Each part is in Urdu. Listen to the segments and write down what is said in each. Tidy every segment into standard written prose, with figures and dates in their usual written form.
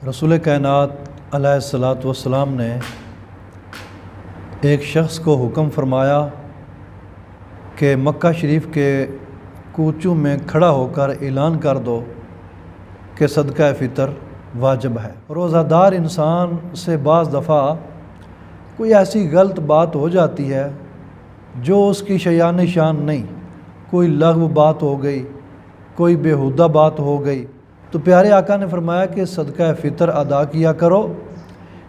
رسول کائنات علیہ الصلاۃ والسلام نے ایک شخص کو حکم فرمایا کہ مکہ شریف کے کوچوں میں کھڑا ہو کر اعلان کر دو کہ صدقہ فطر واجب ہے۔ روزہ دار انسان سے بعض دفعہ کوئی ایسی غلط بات ہو جاتی ہے جو اس کی شیان شان نہیں، کوئی لغو بات ہو گئی، کوئی بیہودہ بات ہو گئی، تو پیارے آقا نے فرمایا کہ صدقہ فطر ادا کیا کرو۔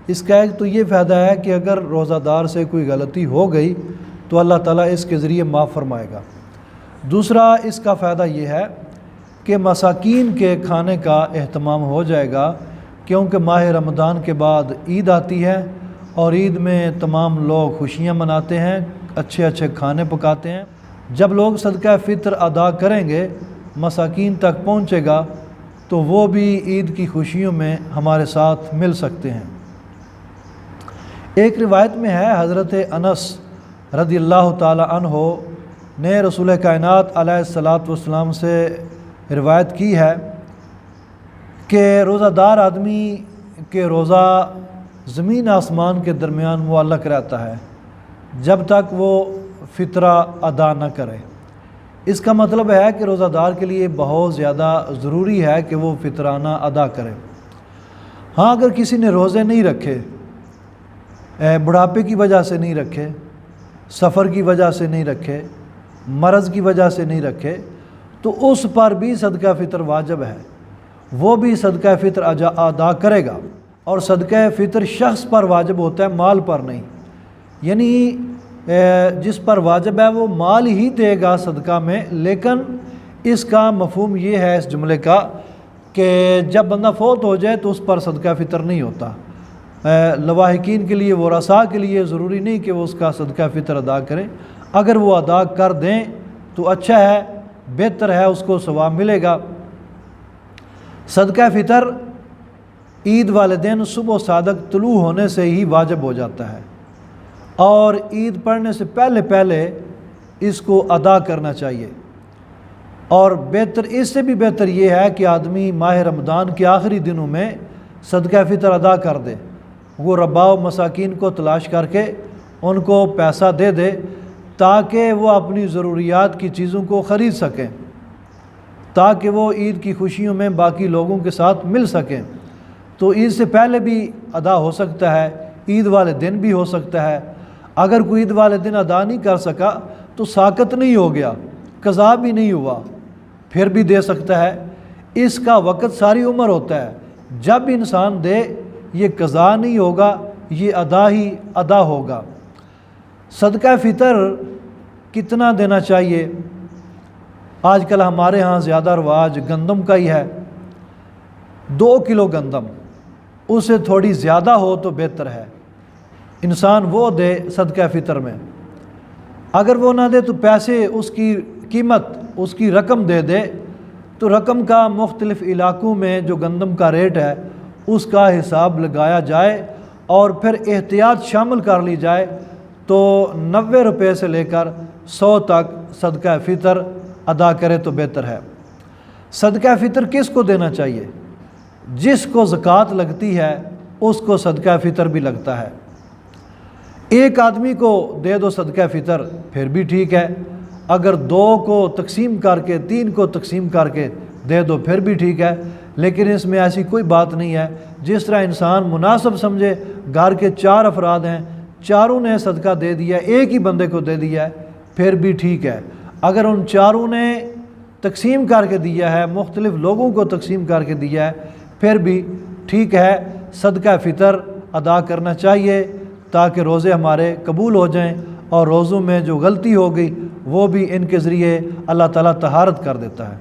اس کا ایک تو یہ فائدہ ہے کہ اگر روزہ دار سے کوئی غلطی ہو گئی تو اللہ تعالیٰ اس کے ذریعے معاف فرمائے گا۔ دوسرا اس کا فائدہ یہ ہے کہ مساکین کے کھانے کا اہتمام ہو جائے گا، کیونکہ ماہ رمضان کے بعد عید آتی ہے اور عید میں تمام لوگ خوشیاں مناتے ہیں، اچھے اچھے کھانے پکاتے ہیں۔ جب لوگ صدقہ فطر ادا کریں گے، مساکین تک پہنچے گا تو وہ بھی عید کی خوشیوں میں ہمارے ساتھ مل سکتے ہیں۔ ایک روایت میں ہے، حضرت انس رضی اللہ تعالی عنہ نے رسول کائنات علیہ الصلاۃ والسلام سے روایت کی ہے کہ روزہ دار آدمی کے روزہ زمین آسمان کے درمیان معلق رہتا ہے جب تک وہ فطرہ ادا نہ کرے۔ اس کا مطلب ہے کہ روزہ دار کے لیے بہت زیادہ ضروری ہے کہ وہ فطرانہ ادا کرے۔ ہاں، اگر کسی نے روزے نہیں رکھے، بڑھاپے کی وجہ سے نہیں رکھے، سفر کی وجہ سے نہیں رکھے، مرض کی وجہ سے نہیں رکھے، تو اس پر بھی صدقہ فطر واجب ہے، وہ بھی صدقہ فطر ادا کرے گا۔ اور صدقہ فطر شخص پر واجب ہوتا ہے، مال پر نہیں، یعنی جس پر واجب ہے وہ مال ہی دے گا صدقہ میں، لیکن اس کا مفہوم یہ ہے اس جملے کا کہ جب بندہ فوت ہو جائے تو اس پر صدقہ فطر نہیں ہوتا۔ لواحقین کے لیے، ورثاء کے لیے ضروری نہیں کہ وہ اس کا صدقہ فطر ادا کریں، اگر وہ ادا کر دیں تو اچھا ہے، بہتر ہے، اس کو ثواب ملے گا۔ صدقہ فطر عید والے دن صبح صادق طلوع ہونے سے ہی واجب ہو جاتا ہے، اور عید پڑھنے سے پہلے اس کو ادا کرنا چاہیے۔ اور بہتر، اس سے بھی بہتر یہ ہے کہ آدمی ماہ رمضان کے آخری دنوں میں صدقہ فطر ادا کر دے، وہ ربا و مساکین کو تلاش کر کے ان کو پیسہ دے دے تاکہ وہ اپنی ضروریات کی چیزوں کو خرید سکیں، تاکہ وہ عید کی خوشیوں میں باقی لوگوں کے ساتھ مل سکیں۔ تو عید سے پہلے بھی ادا ہو سکتا ہے، عید والے دن بھی ہو سکتا ہے۔ اگر کوئی عید والے دن ادا نہیں کر سکا تو ساقط نہیں ہو گیا، قضا بھی نہیں ہوا، پھر بھی دے سکتا ہے۔ اس کا وقت ساری عمر ہوتا ہے، جب انسان دے یہ قضا نہیں ہوگا، یہ ادا ہی ادا ہوگا۔ صدقہ فطر کتنا دینا چاہیے؟ آج کل ہمارے ہاں زیادہ رواج گندم کا ہی ہے، 2 کلو گندم، اس سے تھوڑی زیادہ ہو تو بہتر ہے، انسان وہ دے صدقہ فطر میں۔ اگر وہ نہ دے تو پیسے، اس کی قیمت، اس کی رقم دے دے، تو رقم کا مختلف علاقوں میں جو گندم کا ریٹ ہے اس کا حساب لگایا جائے اور پھر احتیاط شامل کر لی جائے تو 90 روپے سے لے کر 100 تک صدقہ فطر ادا کرے تو بہتر ہے۔ صدقہ فطر کس کو دینا چاہیے؟ جس کو زکوٰۃ لگتی ہے اس کو صدقہ فطر بھی لگتا ہے۔ ایک آدمی کو دے دو صدقہ فطر پھر بھی ٹھیک ہے، اگر 2 کو تقسیم کر کے، 3 کو تقسیم کر کے دے دو پھر بھی ٹھیک ہے، لیکن اس میں ایسی کوئی بات نہیں ہے۔ جس طرح انسان مناسب سمجھے، گھر کے 4 افراد ہیں، چاروں نے صدقہ دے دیا، ایک ہی بندے کو دے دیا ہے، پھر بھی ٹھیک ہے۔ اگر ان چاروں نے تقسیم کر کے دیا ہے، مختلف لوگوں کو تقسیم کر کے دیا ہے، پھر بھی ٹھیک ہے، صدقہ فطر ادا کرنا چاہیے تاکہ روزے ہمارے قبول ہو جائیں، اور روزوں میں جو غلطی ہو گئی وہ بھی ان کے ذریعے اللہ تعالیٰ طہارت کر دیتا ہے۔